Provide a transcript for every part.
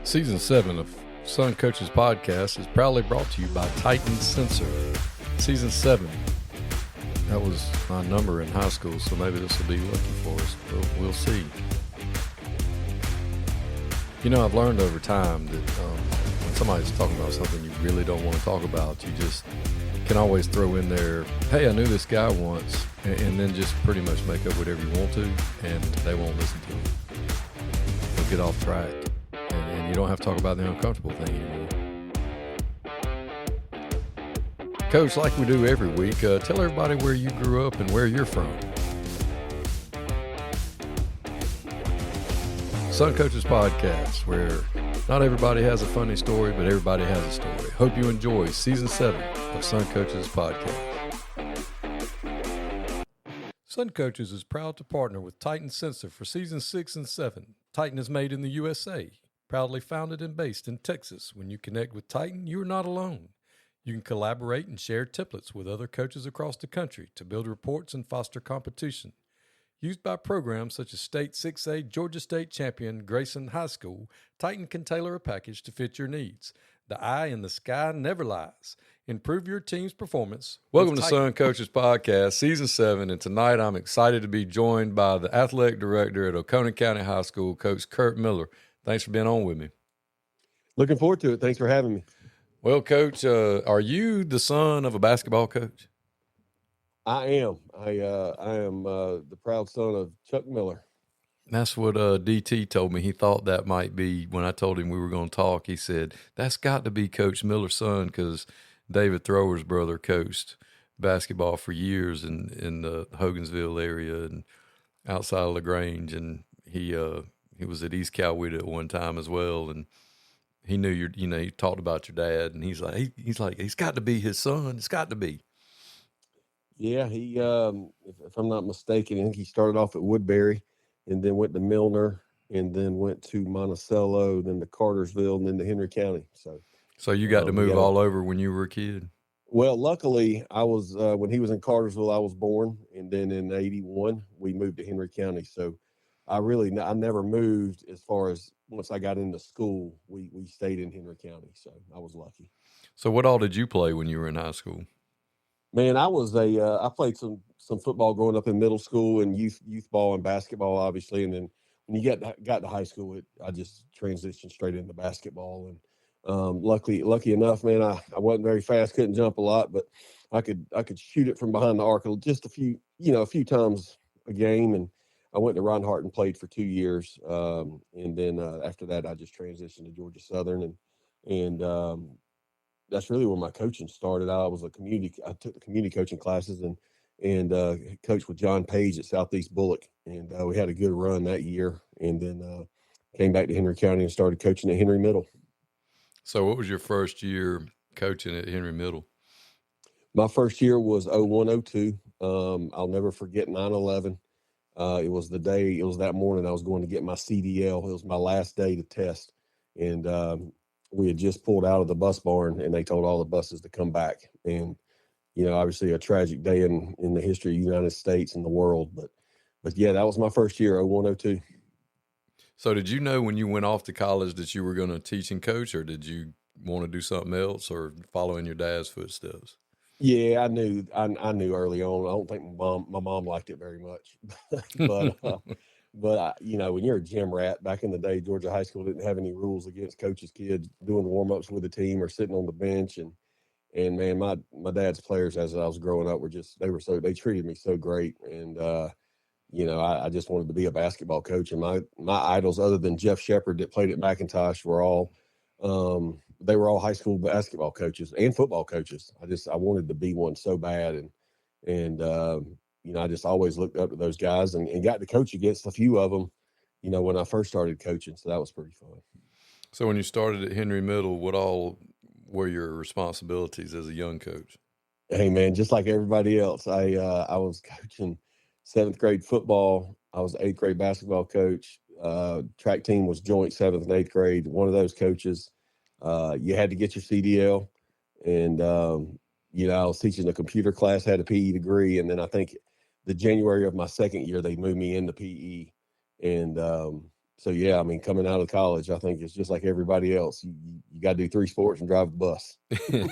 Season 7 of Sun Coaches Podcast is proudly brought to you by Titan Sensor. Season 7. That was my number in high school, so maybe this will be lucky for us. We'll see. You know, I've learned over time that when somebody's talking about something you really don't want to talk about, you just can always throw in there, hey, I knew this guy once, and then just pretty much make up whatever you want to, and they won't listen to it. They'll get off track. And you don't have to talk about the uncomfortable thing anymore. Coach, like we do every week, tell everybody where you grew up and where you're from. Sun Coaches Podcast, where not everybody has a funny story, but everybody has a story. Hope you enjoy Season 7 of Sun Coaches Podcast. Sun Coaches is proud to partner with Titan Sensor for Season 6 and 7. Titan is made in the USA. Proudly founded and based in Texas. When you connect with Titan, you are not alone. You can collaborate and share templates with other coaches across the country to build reports and foster competition. Used by programs such as State 6A Georgia State champion Grayson High School, Titan can tailor a package to fit your needs. The eye in the sky never lies. Improve your team's performance. Welcome to Sun Coaches Podcast, Season 7, and tonight I'm excited to be joined by the athletic director at Oconee County High School, Coach Curt Miller. Thanks for being on with me. Looking forward to it. Thanks for having me. Well, Coach, are you the son of a basketball coach? I am. I am the proud son of Chuck Miller. That's what DT told me. He thought that might be, when I told him we were going to talk, he said, that's got to be Coach Miller's son, because David Thrower's brother coached basketball for years in the Hogansville area and outside of LaGrange, and he was at East Coweta at one time as well, and he knew he talked about your dad, and he's like, he's got to be his son. It's got to be. Yeah, he, if I'm not mistaken, I think he started off at Woodbury, and then went to Milner, and then went to Monticello, then to Cartersville, and then to Henry County. So you got to move all over when you were a kid. Well, luckily, I was when he was in Cartersville, I was born, and then in '81 we moved to Henry County. So I never moved as far as once I got into school, we stayed in Henry County. So I was lucky. So what all did you play when you were in high school? Man, I played some football growing up in middle school and youth ball and basketball, obviously. And then when you got to high school, I just transitioned straight into basketball. And lucky enough, man, I wasn't very fast, couldn't jump a lot, but I could shoot it from behind the arc just a few times a game. And I went to Reinhardt and played for 2 years. And then after that, I just transitioned to Georgia Southern. And that's really where my coaching started. I took the community coaching classes and coached with John Page at Southeast Bullock. And we had a good run that year. And then came back to Henry County and started coaching at Henry Middle. So what was your first year coaching at Henry Middle? My first year was 01-02. I'll never forget 9/11. It was that morning I was going to get my CDL. It was my last day to test. And we had just pulled out of the bus barn and they told all the buses to come back. And, obviously a tragic day in the history of the United States and the world. But yeah, that was my first year, 01-02. So did you know when you went off to college that you were going to teach and coach, or did you want to do something else or follow in your dad's footsteps? Yeah, I knew early on. I don't think my mom liked it very much, but when you're a gym rat, back in the day, Georgia high school didn't have any rules against coaches' kids doing warm-ups with the team or sitting on the bench. And man, my dad's players as I was growing up they treated me so great. And, I just wanted to be a basketball coach, and my idols, other than Jeff Shepard that played at McIntosh, were all high school basketball coaches and football coaches. I wanted to be one so bad. And I just always looked up to those guys and got to coach against a few of them, when I first started coaching. So that was pretty fun. So when you started at Henry Middle, what all were your responsibilities as a young coach? Hey man, just like everybody else, I was coaching 7th grade football. I was 8th grade basketball coach. Track team was joint 7th and 8th grade. One of those coaches. You had to get your CDL, and I was teaching a computer class, had a PE degree, and then I think the January of my second year they moved me into PE, and So yeah, I mean, coming out of college, I think it's just like everybody else. You got to do 3 sports and drive a bus. And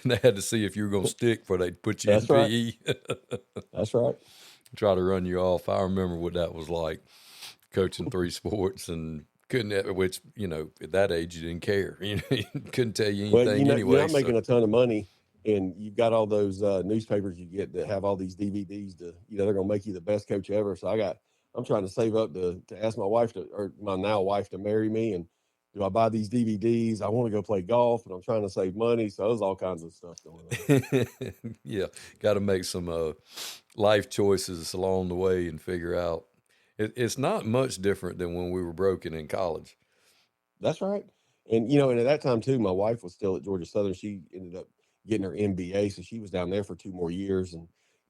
they had to see if you were going to stick before they put you in That's right. PE. That's right. Try to run you off. I remember what that was like, coaching 3 sports and couldn't, which, at that age, you didn't care. You couldn't tell you Well, anything you're anyway. not making a ton of money, and you've got all those newspapers you get that have all these DVDs to, they're going to make you the best coach ever. So I'm trying to save up to ask my wife or my now wife to marry me. And do I buy these DVDs? I want to go play golf, and I'm trying to save money. So there's all kinds of stuff going on. Yeah. Got to make some life choices along the way and figure out. It's not much different than when we were broken in college. That's right. And, and at that time too, my wife was still at Georgia Southern. She ended up getting her MBA. So she was down there for 2 more years. And,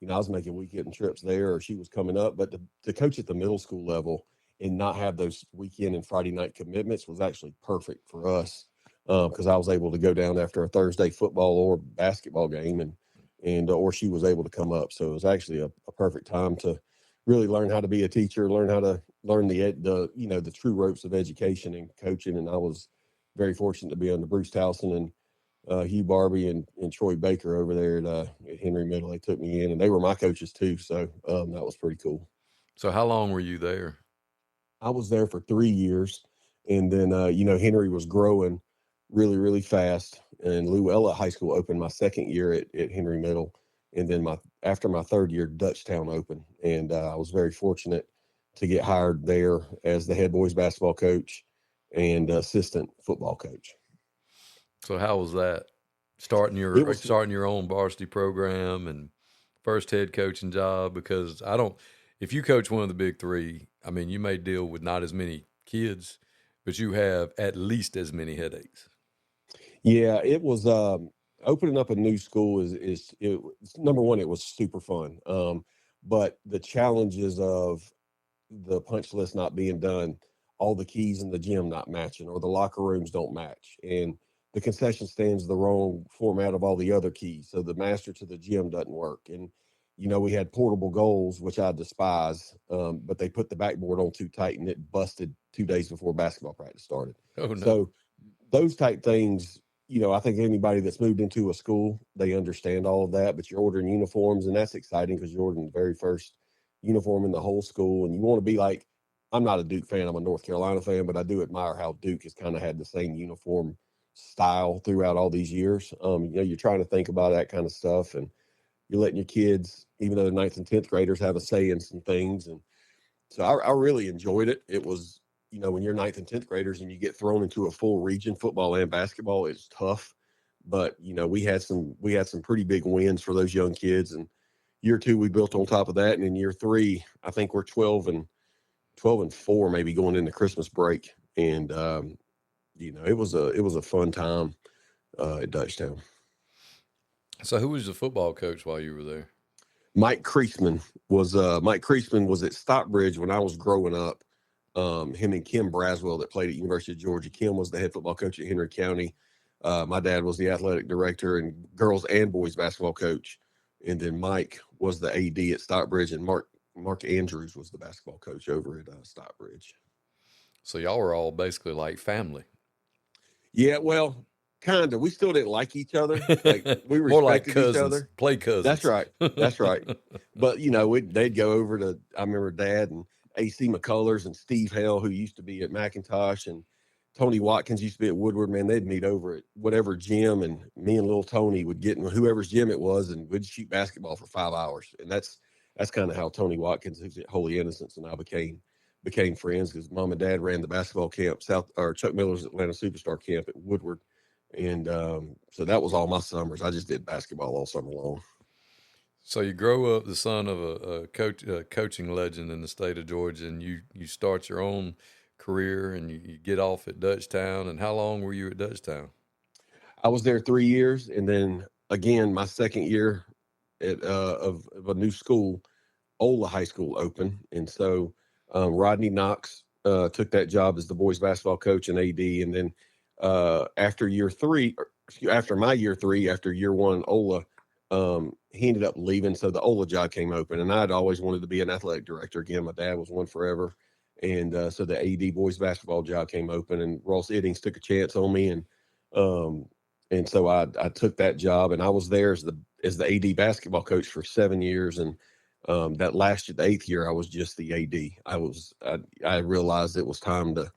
I was making weekend trips there, or she was coming up. But to coach at the middle school level and not have those weekend and Friday night commitments was actually perfect for us. Because I was able to go down after a Thursday football or basketball game or she was able to come up. So it was actually a perfect time to really learn how to be a teacher, learn the true ropes of education and coaching. And I was very fortunate to be under Bruce Towson and Hugh Barbie and Troy Baker over there at Henry Middle. They took me in, and they were my coaches too. So that was pretty cool. So how long were you there? I was there for 3 years. And then, Henry was growing really, really fast. And Luella High School opened my second year at Henry Middle. And then after my third year, Dutchtown opened. And I was very fortunate to get hired there as the head boys basketball coach and assistant football coach. So how was that? Starting your own varsity program and first head coaching job? Because if you coach one of the big 3, I mean, you may deal with not as many kids, but you have at least as many headaches. Yeah, it was opening up a new school is number one, it was super fun. But the challenges of the punch list not being done, all the keys in the gym not matching, or the locker rooms don't match, and the concession stands the wrong format of all the other keys. So the master to the gym doesn't work. And, we had portable goals, which I despise, but they put the backboard on too tight and it busted 2 days before basketball practice started. Oh, no. So those type things, I think anybody that's moved into a school, they understand all of that, but you're ordering uniforms, and that's exciting because you're ordering the very first uniform in the whole school. And you want to be like, I'm not a Duke fan, I'm a North Carolina fan, but I do admire how Duke has kind of had the same uniform style throughout all these years. You're trying to think about that kind of stuff, and you're letting your kids, even though the 9th and 10th graders, have a say in some things. And so I really enjoyed it. It was, when you're 9th and 10th graders and you get thrown into a full region, football and basketball, it's tough. But, we had some pretty big wins for those young kids. And year 2, we built on top of that. And in year 3, I think we're 12 and 4, maybe going into Christmas break. And, it was a fun time at Dutchtown. So who was the football coach while you were there? Mike Creasman was at Stockbridge when I was growing up. Him and Kim Braswell that played at University of Georgia. Kim was the head football coach at Henry County. My dad was the athletic director and girls and boys basketball coach. And then Mike was the AD at Stockbridge, and Mark Andrews was the basketball coach over at Stockbridge. So y'all were all basically like family. Yeah, well, kind of. We still didn't like each other. Like, we respected more like cousins, each other. Play cousins. That's right. That's right. But, they'd go over to, I remember Dad and AC McCullers and Steve Hale, who used to be at McIntosh, and Tony Watkins used to be at Woodward. Man, they'd meet over at whatever gym, and me and little Tony would get in whoever's gym it was, and we'd shoot basketball for 5 hours. And that's kind of how Tony Watkins, who's at Holy Innocents, and I became friends, because Mom and Dad ran the basketball camp, Chuck Miller's Atlanta Superstar Camp at Woodward. And so that was all my summers. I just did basketball all summer long. So you grow up the son of a coaching legend in the state of Georgia, and you start your own career, and you get off at Dutchtown. And how long were you at Dutchtown? I was there 3 years, and then again, my second year of a new school, Ola High School opened, and so Rodney Knox took that job as the boys basketball coach and AD, and then after year 3, after my year 3, after year 1, Ola, he ended up leaving, so the Ola job came open, and I'd always wanted to be an athletic director again. My dad was one forever, And so the AD boys basketball job came open, and Ross Iddings took a chance on me, um, and so I took that job, and I was there as the AD basketball coach for 7 years, and that last year, the 8th year, I was just the AD. I realized it was time to.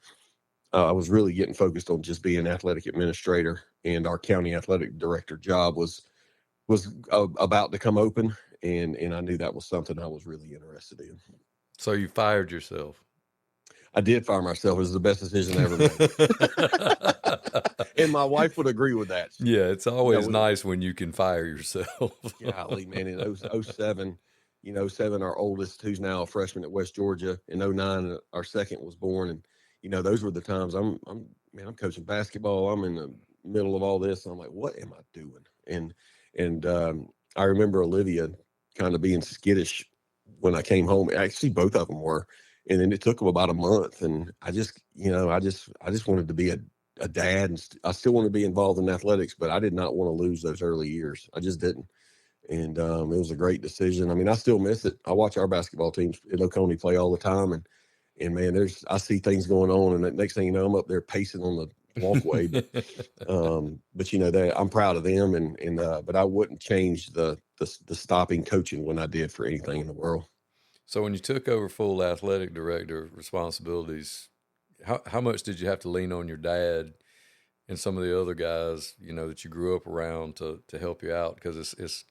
I was really getting focused on just being an athletic administrator, and our county athletic director job was about to come open, and I knew that was something I was really interested in. So you fired yourself. I did fire myself. It was the best decision I ever made. And my wife would agree with that. Yeah, it's always nice when you can fire yourself. Golly, man, in 07, 07, our oldest, who's now a freshman at West Georgia, in 09, our second was born. And, those were the times I'm coaching basketball. I'm in the middle of all this. And I'm like, what am I doing? And I remember Olivia kind of being skittish when I came home. Actually, both of them were. And then it took them about a month. And I just wanted to be a dad, and I still want to be involved in athletics, but I did not want to lose those early years. I just didn't. And it was a great decision. I mean, I still miss it. I watch our basketball teams at Oconee play all the time, and man, I see things going on, and the next thing you know, I'm up there pacing on the walkway. But I'm proud of them, but I wouldn't change the stopping coaching when I did for anything in the world. So when you took over full athletic director responsibilities, how much did you have to lean on your dad and some of the other guys, that you grew up around to help you out? Because it's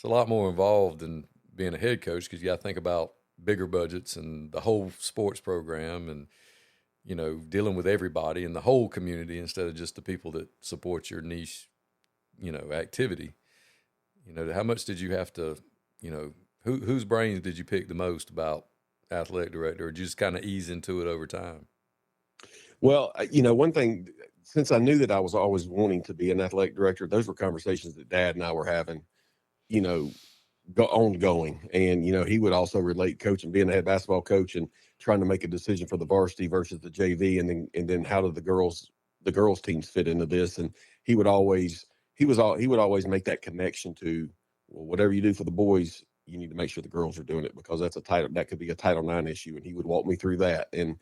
a lot more involved than being a head coach, because you got to think about bigger budgets and the whole sports program, and dealing with everybody in the whole community instead of just the people that support your niche, activity. How much did you have to, whose brains did you pick the most about athletic director, or did you just kind of ease into it over time? Well, one thing, since I knew that I was always wanting to be an athletic director, those were conversations that Dad and I were having, ongoing. And, he would also relate coaching, being a head basketball coach, and trying to make a decision for the varsity versus the JV. And then how did the girls teams fit into this? And he would always make that connection to, well, whatever you do for the boys, you need to make sure the girls are doing it, because that could be a Title IX issue. And he would walk me through that. And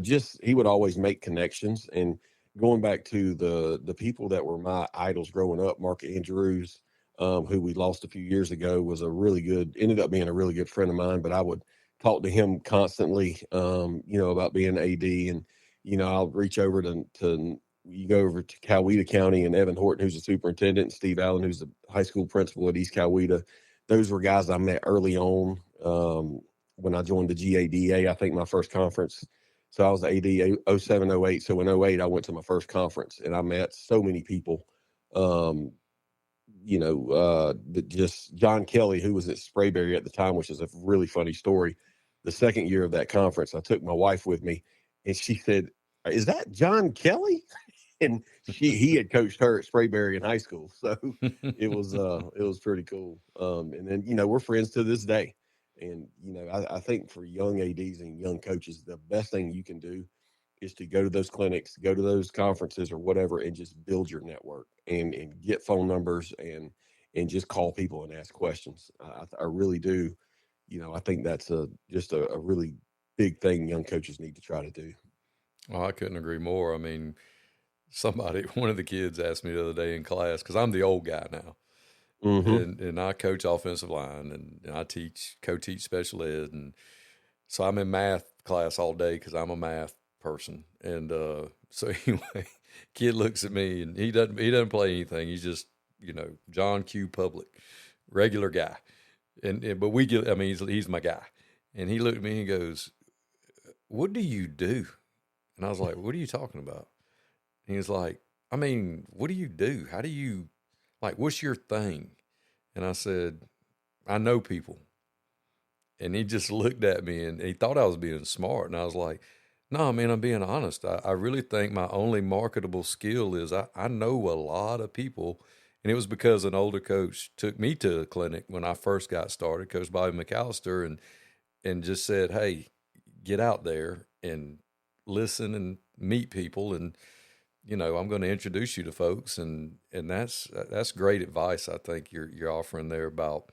just, he would always make connections. And going back to the people that were my idols growing up, Mark Andrews, who we lost a few years ago, ended up being a really good friend of mine. But I would talk to him constantly, about being AD. And, I'll reach over to you go over to Coweta County, and Evan Horton, who's the superintendent, and Steve Allen, who's the high school principal at East Coweta. Those were guys I met early on. When I joined the GADA, I think my first conference. So I was the AD 07, 08. So in 08, I went to my first conference, and I met so many people. Just John Kelly, who was at Sprayberry at the time, which is a really funny story. The second year of that conference, I took my wife with me, and she said, "Is that John Kelly?" And he had coached her at Sprayberry in high school. So it was pretty cool. And then, we're friends to this day. And, I think for young ADs and young coaches, the best thing you can do is to go to those clinics, go to those conferences or whatever, and just build your network and get phone numbers and just call people and ask questions. I really do. I think that's just a really big thing young coaches need to try to do. Well, I couldn't agree more. I mean, one of the kids asked me the other day in class, because I'm the old guy now, and I coach offensive line, and I co-teach special ed, and so I'm in math class all day because I'm a math person. And so anyway, kid looks at me, and he doesn't play anything. He's just John Q. Public, regular guy, but he's my guy, and he looked at me and he goes, "What do you do?" And I was like, "What are you talking about?" He was like, "I mean, what do you do? How do you, what's your thing?" And I said, "I know people." And he just looked at me, and he thought I was being smart. And I was like, "No, man, I'm being honest. I really think my only marketable skill is I know a lot of people." And it was because an older coach took me to a clinic when I first got started, Coach Bobby McAllister, and just said, "Hey, get out there and listen and meet people. And I'm going to introduce you to folks." And that's great advice, I think you're offering there, about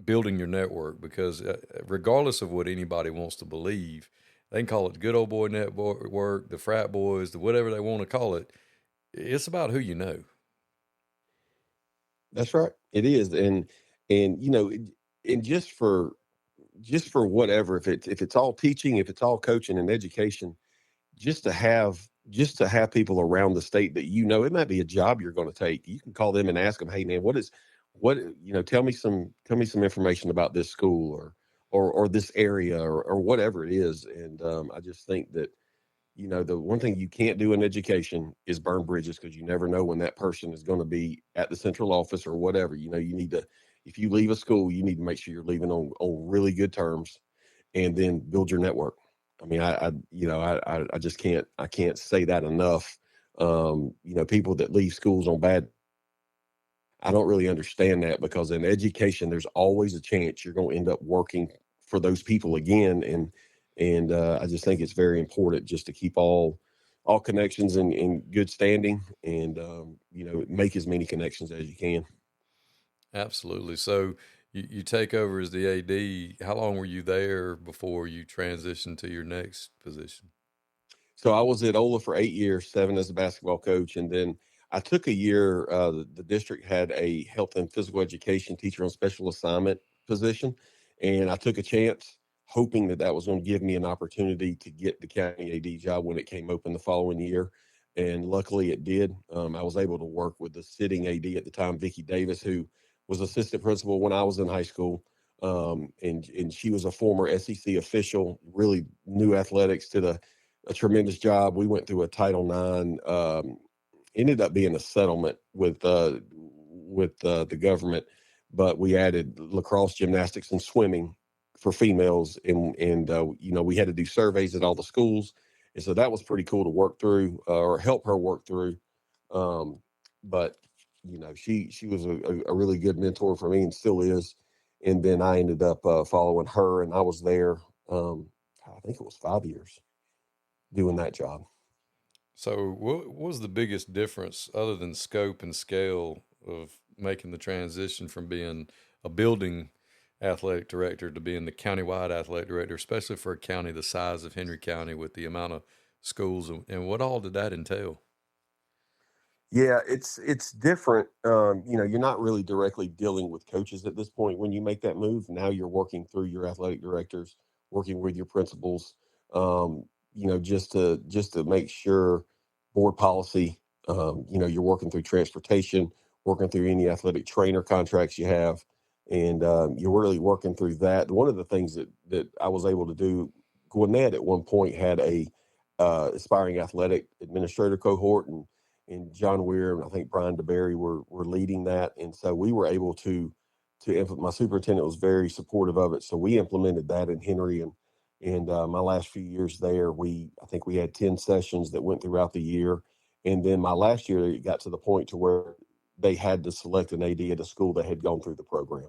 building your network, because regardless of what anybody wants to believe, they can call it the good old boy network, the frat boys, the whatever they want to call it. It's about who you know. That's right. It is. And and just for whatever, if it's all teaching, if it's all coaching and education, just to have people around the state that, it might be a job you're going to take. You can call them and ask them, hey man, tell me some information about this school, or this area, or whatever it is. And I just think that, the one thing you can't do in education is burn bridges, because you never know when that person is going to be at the central office or whatever. You need to, if you leave a school, you need to make sure you're leaving on really good terms, and then build your network. I mean, I just can't say that enough. People that leave schools on bad, I don't really understand that, because in education, there's always a chance you're going to end up working for those people again. And I just think it's very important just to keep all connections in good standing, and make as many connections as you can. Absolutely. So you take over as the AD. How long were you there before you transitioned to your next position? So I was at Ola for 8 years, 7 as a basketball coach, and then I took a year. The district had a health and physical education teacher on special assignment position, and I took a chance, hoping that that was going to give me an opportunity to get the county AD job when it came open the following year. And luckily, it did. I was able to work with the sitting AD at the time, Vicki Davis, who was assistant principal when I was in high school. And she was a former SEC official, really knew athletics to a tremendous job. We went through a Title IX. Ended up being a settlement with the government, but we added lacrosse, gymnastics, and swimming for females, and we had to do surveys at all the schools, and so that was pretty cool to work through, or help her work through. But she was a really good mentor for me, and still is. And then I ended up following her, and I was there. I think it was 5 years doing that job. So, what was the biggest difference, other than scope and scale, of making the transition from being a building athletic director to being the countywide athletic director, especially for a county the size of Henry County with the amount of schools, and what all did that entail? Yeah, it's different. You're not really directly dealing with coaches at this point when you make that move. Now you're working through your athletic directors, working with your principals, just to make sure board policy. You're working through transportation, working through any athletic trainer contracts you have, and you're really working through that. One of the things that I was able to do, Gwinnett at one point had a aspiring athletic administrator cohort, and John Weir and I think Brian DeBerry were leading that, and so we were able to implement. My superintendent was very supportive of it, so we implemented that in Henry, and my last few years there, I think we had 10 sessions that went throughout the year, and then my last year it got to the point to where they had to select an AD at a school that had gone through the program,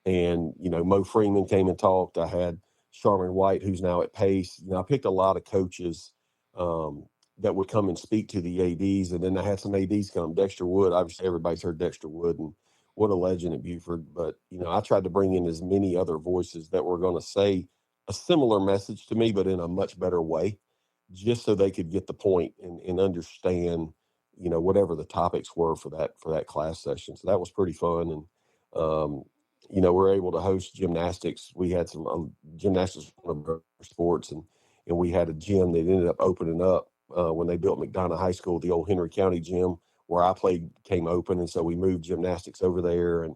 and Mo Freeman came and talked. I had Charmin White, who's now at Pace. I picked a lot of coaches. Um, that would come and speak to the ADs. And then I had some ADs come. Dexter Wood, obviously everybody's heard Dexter Wood, and what a legend at Buford. But, I tried to bring in as many other voices that were going to say a similar message to me, but in a much better way, just so they could get the point and understand, whatever the topics were for that class session. So that was pretty fun. And, we're able to host gymnastics. We had some gymnastics, one of our sports, and we had a gym that ended up opening up when they built McDonough High School. The old Henry County gym where I played came open, and so we moved gymnastics over there, and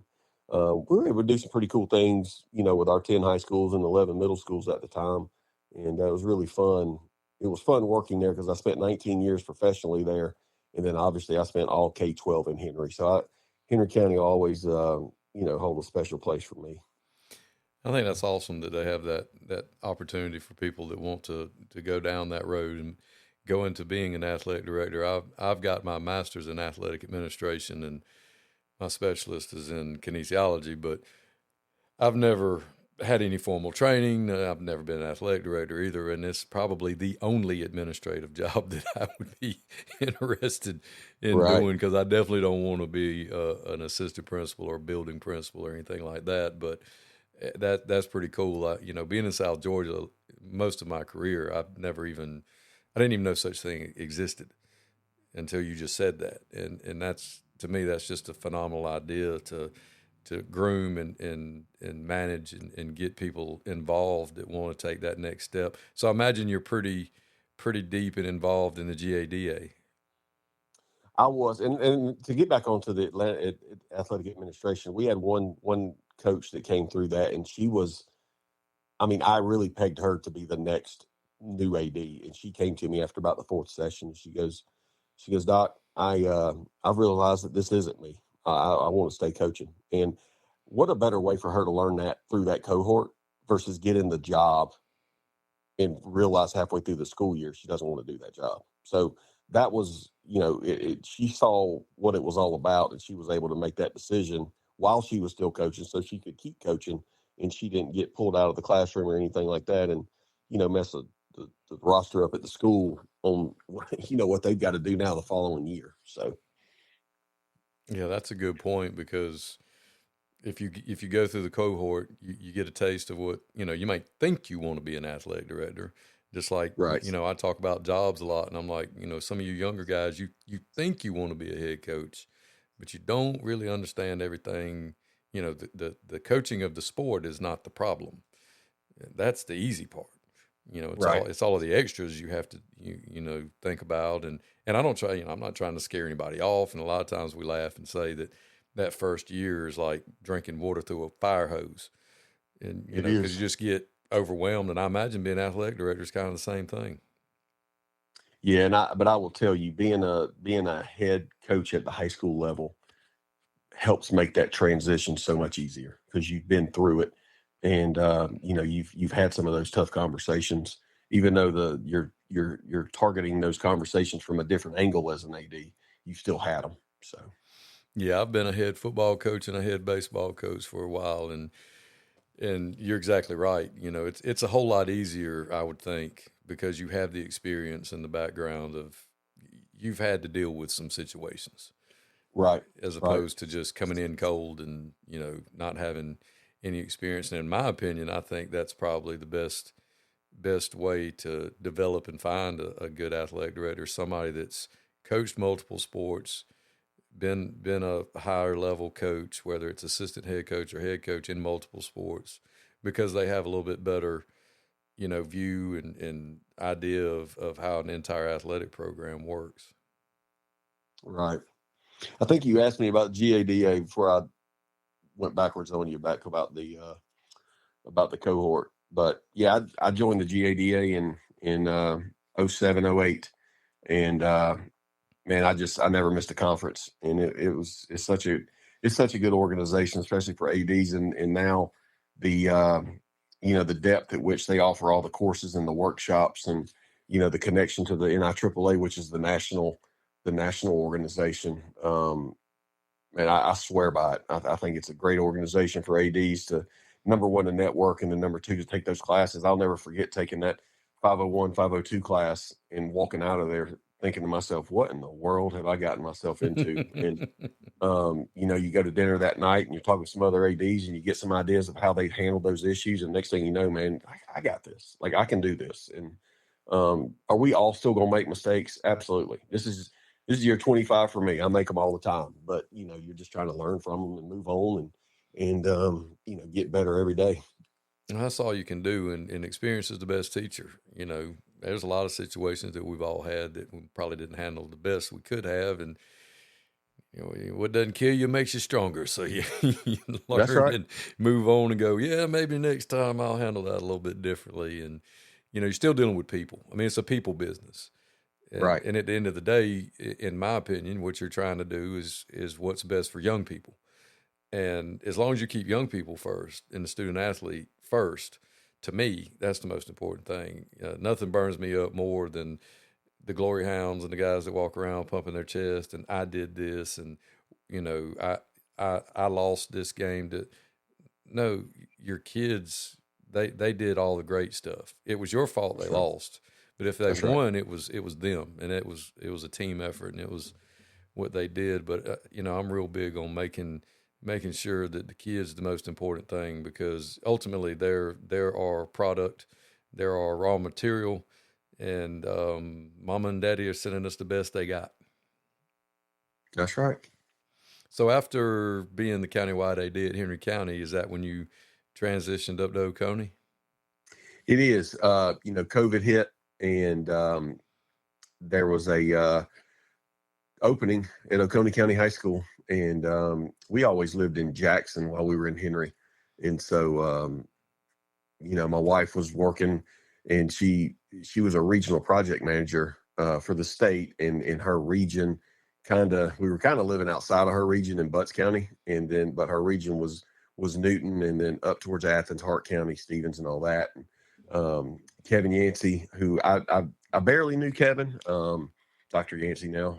we were able to do some pretty cool things, with our 10 high schools and 11 middle schools at the time, and it was really fun. It was fun working there because I spent 19 years professionally there, and then obviously I spent all K-12 in Henry. So Henry County always, hold a special place for me. I think that's awesome that they have that opportunity for people that want to go down that road and go into being an athletic director. I've got my master's in athletic administration, and my specialist is in kinesiology, but I've never had any formal training. I've never been an athletic director either, and it's probably the only administrative job that I would be interested in Right. doing, because I definitely don't want to be an assistant principal or building principal or anything like that. But That's pretty cool. Being in South Georgia most of my career, I didn't even know such thing existed until you just said that, and that's, to me, that's just a phenomenal idea to groom and manage and get people involved that want to take that next step. So I imagine you're pretty deep and involved in the GADA. I was, and to get back onto the athletic administration, we had one coach that came through that, and she was, I mean, I really pegged her to be the next new AD, and she came to me after about the fourth session. She goes, Doc, I've realized that this isn't me. I want to stay coaching, and what a better way for her to learn that through that cohort versus getting the job and realize halfway through the school year she doesn't want to do that job. So that was, she saw what it was all about, and she was able to make that decision while she was still coaching, so she could keep coaching, and she didn't get pulled out of the classroom or anything like that, and mess the roster up at the school on what they've got to do now the following year. So Yeah, that's a good point, because if you go through the cohort, you get a taste of what, you might think you want to be an athletic director. Just like, right, I talk about jobs a lot, and I'm like, some of you younger guys, you think you want to be a head coach, but you don't really understand everything. The coaching of the sport is not the problem. That's the easy part. right, It's all of the extras you have to think about, and I don't try. I'm not trying to scare anybody off. And a lot of times we laugh and say that first year is like drinking water through a fire hose, and it because you is. just get overwhelmed. And I imagine being athletic director is kind of the same thing. Yeah, but I will tell you, being a head coach at the high school level helps make that transition so much easier because you've been through it, and you've had some of those tough conversations. Even though you're targeting those conversations from a different angle as an AD, you still had them. So Yeah, I've been a head football coach and a head baseball coach for a while, and you're exactly right. It's a whole lot easier, I would think, because you have the experience and the background of, you've had to deal with some situations, right, as right, opposed to just coming in cold and not having any experience. And in my opinion, I think that's probably the best way to develop and find a good athletic director, somebody that's coached multiple sports, been a higher level coach, whether it's assistant head coach or head coach in multiple sports, because they have a little bit better view and idea of how an entire athletic program works. right. I think you asked me about GADA before I went backwards on you back about the cohort. But yeah, I joined the GADA in 07, 08, and man, I never missed a conference, and it's such a good organization, especially for ADs, and now the the depth at which they offer all the courses and the workshops, and the connection to the NIAAA, which is the national organization. And I swear by it. I think it's a great organization for ADs to, number one, to network, and then number two, to take those classes. I'll never forget taking that 501, 502 class and walking out of there thinking to myself, what in the world have I gotten myself into? And, you go to dinner that night and you're talking with some other ADs and you get some ideas of how they handle those issues. And next thing you know, man, I got this. Like, I can do this. And are we all still going to make mistakes? Absolutely. This is year 25 for me. I make them all the time, but you're just trying to learn from them and move on and get better every day. And that's all you can do, and experience is the best teacher. There's a lot of situations that we've all had that we probably didn't handle the best we could have, and what doesn't kill you makes you stronger. So you That's learn right. and move on and go, yeah, maybe next time I'll handle that a little bit differently. And you're still dealing with people. I mean, it's a people business, and Right. and at the end of the day, in my opinion, what you're trying to do is what's best for young people. And as long as you keep young people first and the student athlete first, to me, that's the most important thing. Nothing burns me up more than the glory hounds and the guys that walk around pumping their chest and I did this, and I lost this game to. No, your kids, they did all the great stuff. It was your fault they That's right. lost, but if they That's right. won, it was them, and it was a team effort, and it was what they did. But I'm real big on making sure that the kid's the most important thing, because ultimately they're our product, they're our raw material, and mama and daddy are sending us the best they got. That's right. So after being the countywide AD at Henry County, is that when you transitioned up to Oconee? It is. COVID hit, and there was a opening at Oconee County High School, and we always lived in Jackson while we were in Henry, and so my wife was working, and she was a regional project manager for the state, and in her region, we were kind of living outside of her region in Butts County, but her region was Newton, and then up towards Athens, Hart County, Stevens, and all that. And, Kevin Yancey, who I barely knew Kevin, Dr. Yancey now.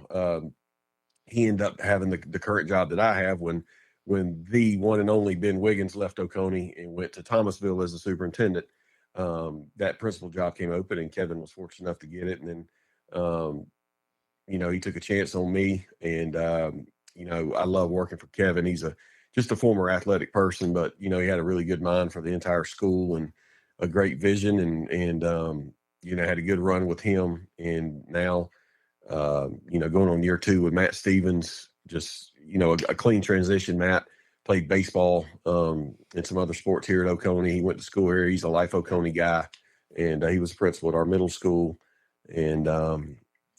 He ended up having the current job that I have when the one and only Ben Wiggins left Oconee and went to Thomasville as a superintendent. That principal job came open, and Kevin was fortunate enough to get it. And then, he took a chance on me, and I love working for Kevin. He's just a former athletic person, but he had a really good mind for the entire school and a great vision, and had a good run with him. And now, going on year 2 with Matt Stevens, just a clean transition. Matt played baseball and some other sports here at Oconee. He went to school here. He's a Life Oconee guy, and he was a principal at our middle school, and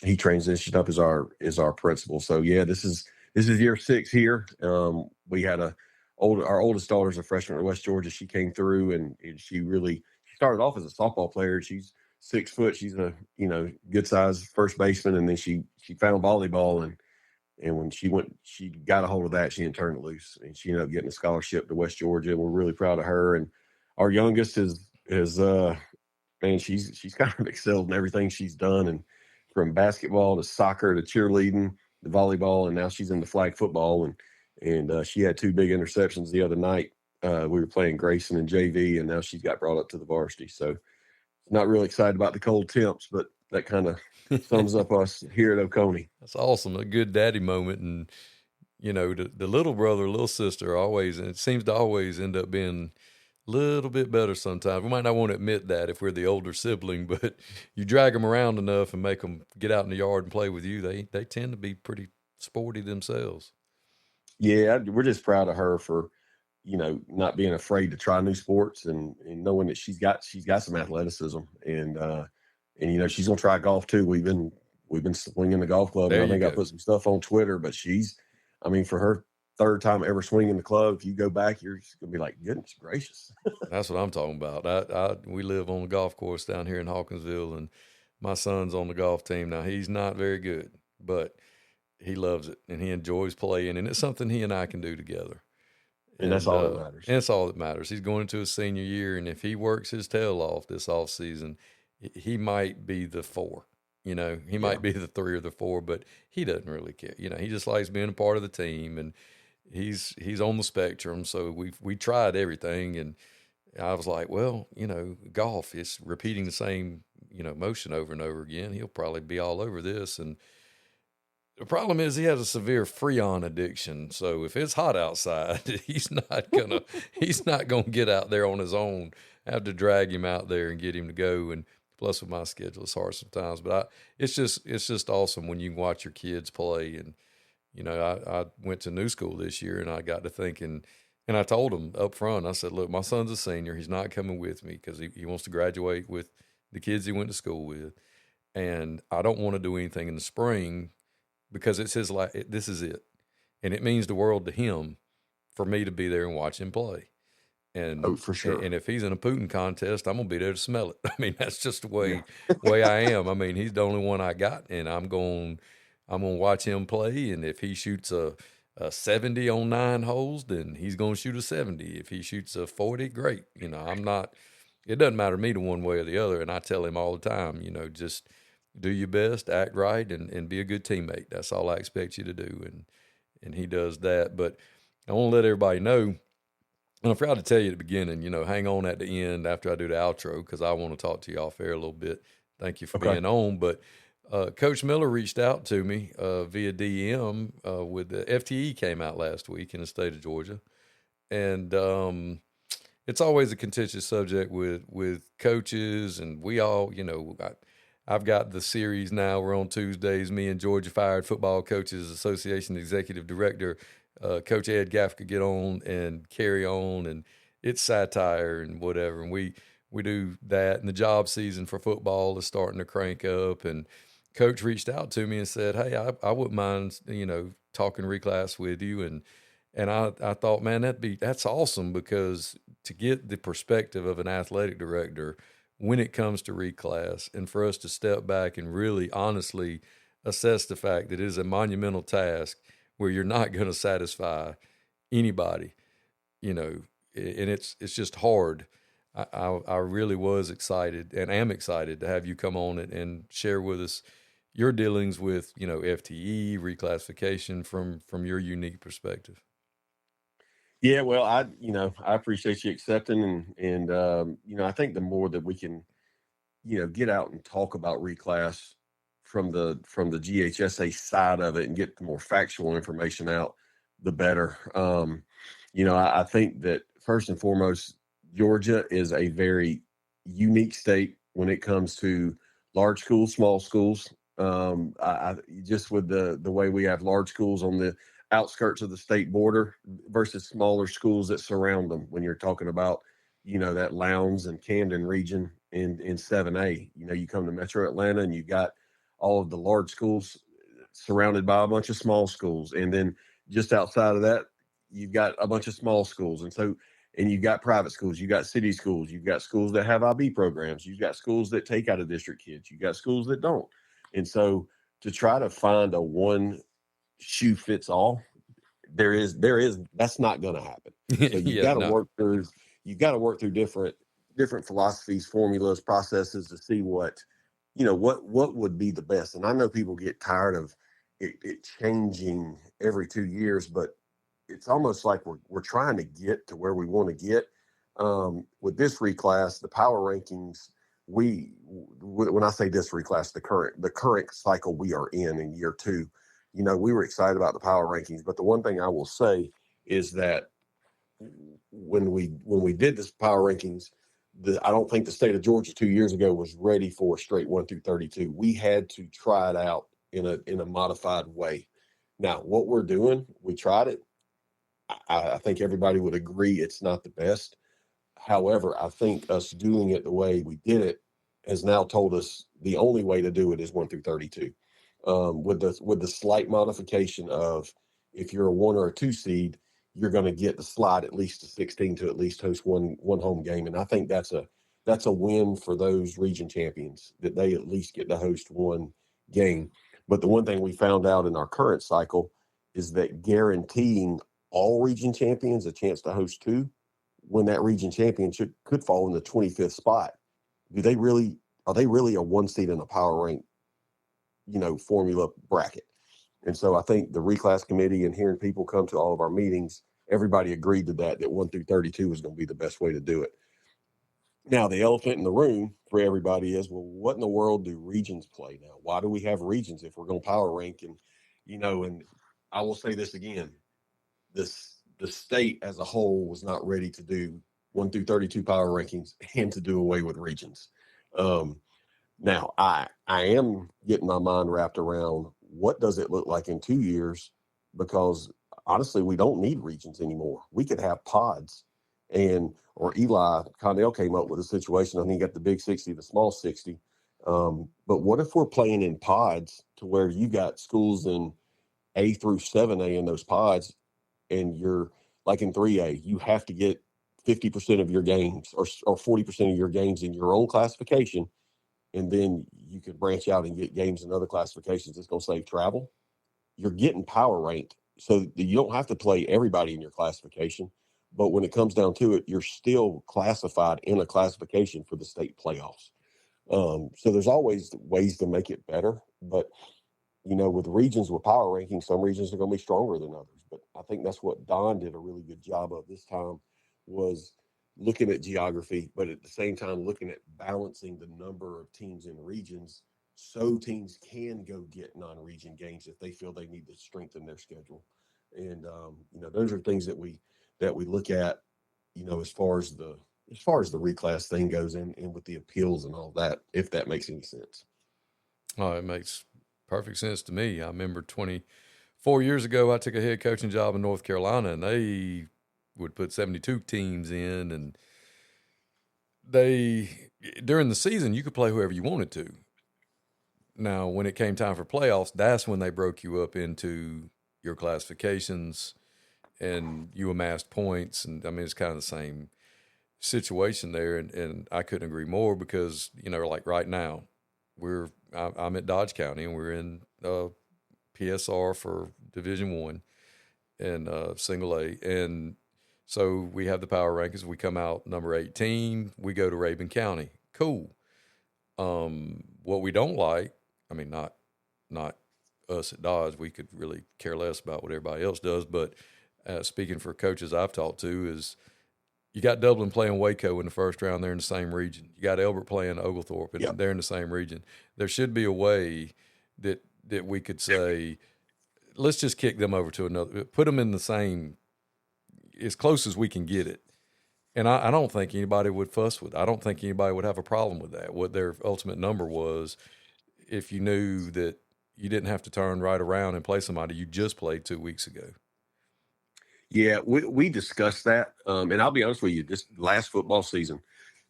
he transitioned up as our principal. So yeah, this is year 6 here. We had our oldest daughter is a freshman at West Georgia. She came through, and she started off as a softball player. She's 6 foot. She's a good sized first baseman, and then she found volleyball, and when she got a hold of that, she didn't turn it loose, and she ended up getting a scholarship to West Georgia, and we're really proud of her. And our youngest is man, she's kind of excelled in everything she's done, and from basketball to soccer to cheerleading to volleyball, and now she's into flag football, and she had 2 big interceptions the other night. We were playing Grayson and JV, and now she's got brought up to the varsity. So not really excited about the cold temps, but that kind of sums up us here at Oconee. That's awesome. A good daddy moment. And, the little brother, little sister it seems to always end up being a little bit better sometimes. We might not want to admit that if we're the older sibling, but you drag them around enough and make them get out in the yard and play with you, they tend to be pretty sporty themselves. Yeah, we're just proud of her for not being afraid to try new sports, and knowing that she's got some athleticism, and she's gonna try golf too. We've been swinging the golf club, and I think I put some stuff on Twitter, but for her 3rd time ever swinging the club, if you go back, you're just gonna be like, goodness gracious. That's what I'm talking about. We live on the golf course down here in Hawkinsville, and my son's on the golf team. Now, he's not very good, but he loves it, and he enjoys playing, and it's something he and I can do together. And that's all that matters. And that's all that matters. He's going into his senior year, and if he works his tail off this off season, he might be the 4. He might be the 3 or the 4, but he doesn't really care. He just likes being a part of the team, and he's on the spectrum. So we tried everything, and I was like, well, golf, it's repeating the same motion over and over again. He'll probably be all over this. And the problem is he has a severe Freon addiction. So if it's hot outside, he's not gonna get out there on his own. I have to drag him out there and get him to go. And plus with my schedule, it's hard sometimes. But it's just awesome when you can watch your kids play. And I went to new school this year, and I got to thinking, and I told him up front, I said, look, my son's a senior. He's not coming with me because he wants to graduate with the kids he went to school with. And I don't want to do anything in the spring, because it's his life. This is it. And it means the world to him for me to be there and watch him play. And for sure. And if he's in a Putin contest, I'm going to be there to smell it. I mean, that's just the way I am. I mean, he's the only one I got, and I'm going to watch him play. And if he shoots a 70 on 9 holes, then he's going to shoot a 70. If he shoots a 40, great. It doesn't matter to me to one way or the other. And I tell him all the time, just do your best, act right, and be a good teammate. That's all I expect you to do. And he does that. But I want to let everybody know, and I forgot to tell you at the beginning, hang on at the end after I do the outro, because I want to talk to you off air a little bit. Thank you for being on. But Coach Miller reached out to me via DM with the FTE came out last week in the state of Georgia, and it's always a contentious subject with coaches, and we all, I've got the series now. We're on Tuesdays. Me and Georgia Fired Football Coaches Association Executive Director, Coach Ed Gaff, could get on and carry on, and it's satire and whatever, and we do that, and the job season for football is starting to crank up, and Coach reached out to me and said, "Hey, I wouldn't mind, talking reclass with you," and I thought, man, that's awesome, because to get the perspective of an athletic director when it comes to reclass, and for us to step back and really honestly assess the fact that it is a monumental task where you're not going to satisfy anybody, you know, and it's just hard. I really was excited and am excited to have you come on and share with us your dealings with, FTE reclassification from your unique perspective. Yeah, well, I appreciate you accepting, and I think the more that we can, get out and talk about reclass from the GHSA side of it and get the more factual information out, the better. I think that first and foremost, Georgia is a very unique state when it comes to large schools, small schools. I just with the way we have large schools on the outskirts of the state border versus smaller schools that surround them. When you're talking about, that Lowndes and Camden region in 7A, you come to Metro Atlanta and you got all of the large schools surrounded by a bunch of small schools, and then just outside of that, you've got a bunch of small schools, and you've got private schools, you've got city schools, you've got schools that have IB programs, you've got schools that take out of district kids, you've got schools that don't, and so to try to find a one shoe fits all, there is that's not going to happen. So you've Yeah, got to no. work through different philosophies, formulas, processes to see what would be the best. And I know people get tired of it changing every 2 years, but it's almost like we're trying to get to where we want to get. With this reclass, the power rankings, when I say this reclass, the current cycle we are in year two, we were excited about the power rankings. But the one thing I will say is that when we did this power rankings, I don't think the state of Georgia 2 years ago was ready for straight 1 through 32. We had to try it out in a modified way. Now, what we're doing, we tried it. I think everybody would agree it's not the best. However, I think us doing it the way we did it has now told us the only way to do it is 1 through 32, with the slight modification of, if you're a 1 or a 2 seed, you're going to get the slide at least to 16 to at least host one home game, and I think that's a win for those region champions, that they at least get to host one game. But the one thing we found out in our current cycle is that guaranteeing all region champions a chance to host two, when that region championship could fall in the 25th spot, are they really a one seed in a power rank, formula bracket? And so I think the reclass committee and hearing people come to all of our meetings, everybody agreed to that 1 through 32 is going to be the best way to do it. Now, the elephant in the room for everybody is, well, what in the world do regions play now? Why do we have regions if we're going to power rank? And I will say this again, the state as a whole was not ready to do 1 through 32 power rankings and to do away with regions. Now I am getting my mind wrapped around what does it look like in 2 years, because honestly, we don't need regions anymore. We could have pods, or Eli Connell came up with a situation. I think he got the big 60, the small 60. But what if we're playing in pods to where you got schools in A through 7A in those pods, and you're like in 3A, you have to get 50% of your games or 40% of your games in your own classification. And then you can branch out and get games in other classifications. It's going to save travel. You're getting power ranked, so you don't have to play everybody in your classification. But when it comes down to it, you're still classified in a classification for the state playoffs. So there's always ways to make it better. But with regions, with power rankings, some regions are going to be stronger than others. But I think that's what Don did a really good job of this time, was looking at geography, but at the same time looking at balancing the number of teams in regions so teams can go get non-region games if they feel they need to strengthen their schedule. And those are things that we look at, as far as the reclass thing goes, and with the appeals and all that, if that makes any sense. Oh, it makes perfect sense to me. I remember 24 years ago, I took a head coaching job in North Carolina, and they would put 72 teams in, and during the season, you could play whoever you wanted to. Now, when it came time for playoffs, that's when they broke you up into your classifications and you amassed points. And I mean, it's kind of the same situation there. And I couldn't agree more because, like right now, I'm at Dodge County and we're in PSR for Division One and Single A. And so we have the power rankings. We come out number 18. We go to Rabun County. Cool. What we don't like, I mean, not us at Dodge. We could really care less about what everybody else does. But speaking for coaches I've talked to, is you got Dublin playing Waco in the first round. They're in the same region. You got Elbert playing Oglethorpe, and Yep. they're in the same region. There should be a way that we could say, let's just kick them over to another, put them in the same, as close as we can get it. And I don't think anybody would fuss with it. I don't think anybody would have a problem with that. What their ultimate number was, if you knew that you didn't have to turn right around and play somebody you just played 2 weeks ago. Yeah, we discussed that, and I'll be honest with you. This last football season,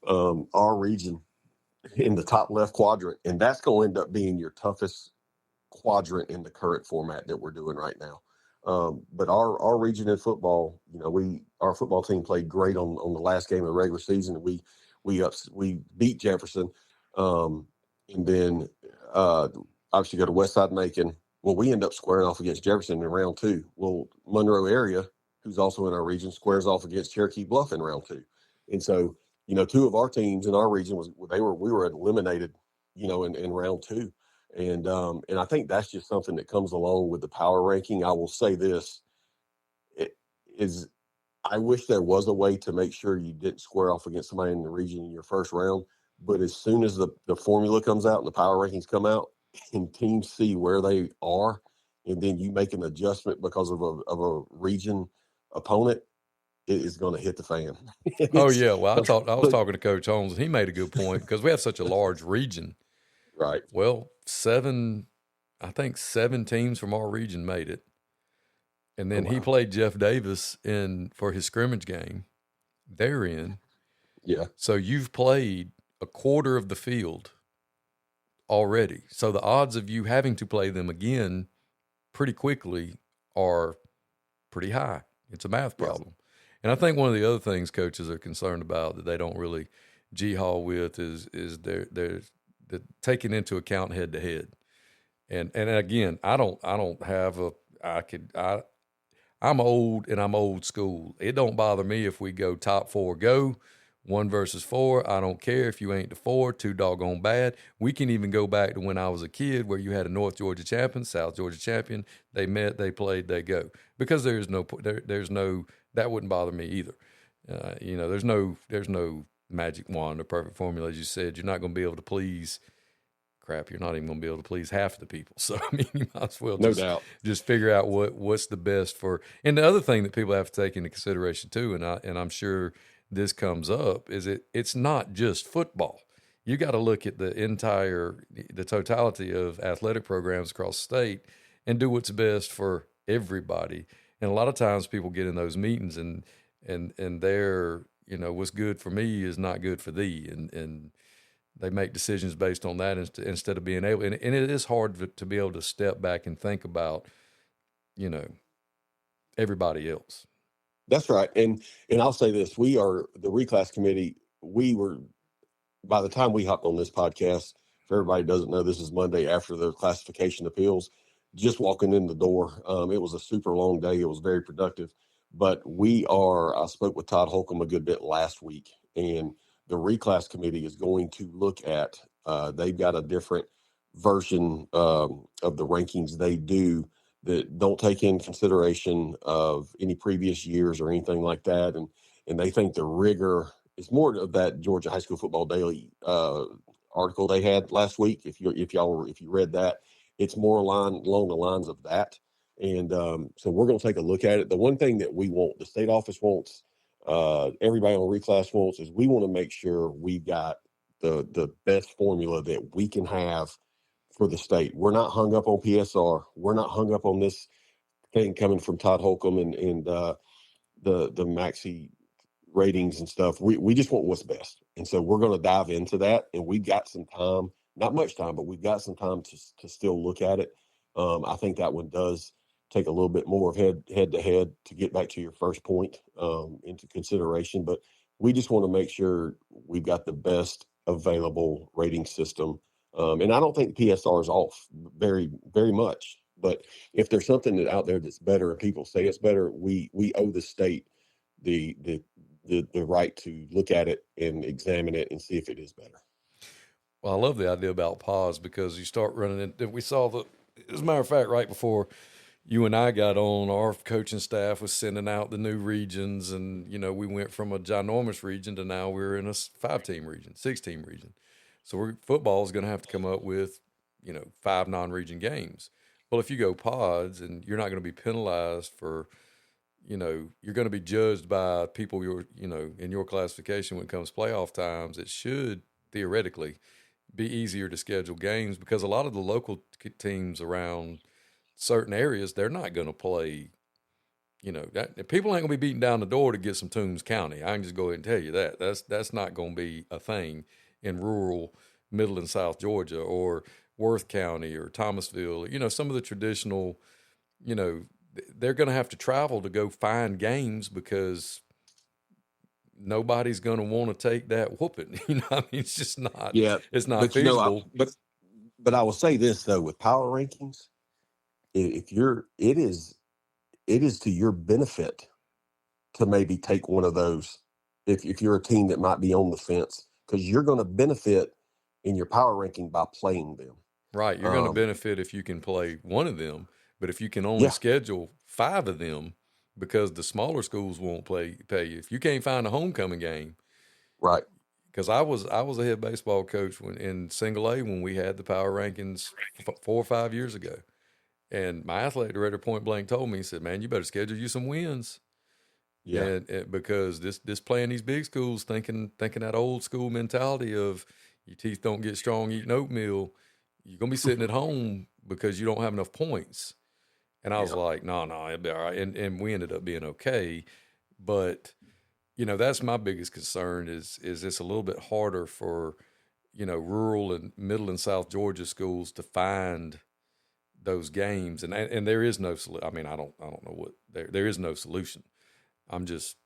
our region in the top left quadrant, and that's going to end up being your toughest quadrant in the current format that we're doing right now. But our region in football, our football team played great on the last game of the regular season. We beat Jefferson, and then obviously go to Westside Macon. Well, we end up squaring off against Jefferson in round two. Well, Monroe area, who's also in our region, squares off against Cherokee Bluff in round two. And so, two of our teams in our region we were eliminated, in round two. And I think that's just something that comes along with the power ranking. I will say this, I wish there was a way to make sure you didn't square off against somebody in the region in your first round. But as soon as the formula comes out and the power rankings come out and teams see where they are, and then you make an adjustment because of a region opponent, it is going to hit the fan. Oh yeah, well I was talking to Coach Holmes and he made a good point because we have such a large region. Right. Well, I think seven teams from our region made it, and then he played Jeff Davis for his scrimmage game. They're in. Yeah. So you've played a quarter of the field already. So the odds of you having to play them again pretty quickly are pretty high. It's a math problem. Yes. And I think one of the other things coaches are concerned about that they don't really g-haul with is they're taking into account head to head. And again, I'm old and I'm old school. It don't bother me if we go top four go, 1 versus 4. I don't care if you ain't the 4, too doggone bad. We can even go back to when I was a kid where you had a North Georgia champion, South Georgia champion. They met, they played, they go. Because there's no that wouldn't bother me either. There's no magic wand or perfect formula. As you said, you're not going to be able to please. You're not even going to be able to please half the people. So, I mean, you might as well just figure out what's the best for. And the other thing that people have to take into consideration too, and I'm sure this comes up, is it's not just football. You got to look at the totality of athletic programs across the state and do what's best for everybody. And a lot of times people get in those meetings and they're, what's good for me is not good for thee. And they make decisions based on that instead of being able, and it is hard to be able to step back and think about, everybody else. That's right. And I'll say this, we are the reclass committee. We were, by the time we hopped on this podcast, if everybody doesn't know, this is Monday after the classification appeals, just walking in the door. It was a super long day. It was very productive, but I spoke with Todd Holcomb a good bit last week, and the reclass committee is going to look at, they've got a different version of the rankings they do that don't take in consideration of any previous years or anything like that. And they think the rigor is more of that Georgia High School Football Daily article they had last week. If you read that, it's more along the lines of that. And so we're going to take a look at it. The one thing that we want, the state office wants, everybody on reclass wants, is we want to make sure we've got the best formula that we can have for the state. We're not hung up on PSR. We're not hung up on this thing coming from Todd Holcomb and the Maxi ratings and stuff. We just want what's best. And so we're going to dive into that. And we've got some time, not much time, but we've got some time to still look at it. I think that one does take a little bit more of head to head to get back to your first point into consideration. But we just want to make sure we've got the best available rating system. And I don't think PSR is off very, very much. But if there's something out there that's better and people say it's better, we owe the state the right to look at it and examine it and see if it is better. Well, I love the idea about pause because you start running into, we saw as a matter of fact, right before you and I got on, our coaching staff was sending out the new regions, and, we went from a ginormous region to now we're in a 5-team region, 6-team region. So football is going to have to come up with, 5 non-region games. Well, if you go pods and you're not going to be penalized for, you're going to be judged by people in your classification when it comes playoff times, it should theoretically be easier to schedule games because a lot of the local teams around certain areas, they're not going to play, people ain't going to be beating down the door to get some Toombs County. I can just go ahead and tell you that. That's not going to be a thing in rural middle and South Georgia or Worth County or Thomasville. Some of the traditional, they're going to have to travel to go find games because nobody's going to want to take that whooping. It's just not. Yeah, it's not but feasible. But I will say this though, with power rankings, it is to your benefit to maybe take one of those if you're a team that might be on the fence, because you're going to benefit in your power ranking by playing them. Right, you're going to benefit if you can play one of them, but if you can only schedule 5 of them, because the smaller schools won't pay you. If you can't find a homecoming game, right? Because I was a head baseball coach in Single A when we had the power rankings 4 or 5 years ago, and my athletic director point blank told me, he said, "Man, you better schedule you some wins." Yeah, and because this playing these big schools, thinking that old school mentality of your teeth don't get strong eating oatmeal, you're gonna be sitting at home because you don't have enough points. And I was like, no, it'll be all right. And we ended up being okay. But, that's my biggest concern is it's a little bit harder for, rural and middle and South Georgia schools to find those games. And there is no solution. I mean, I don't know what there is no solution. I'm just,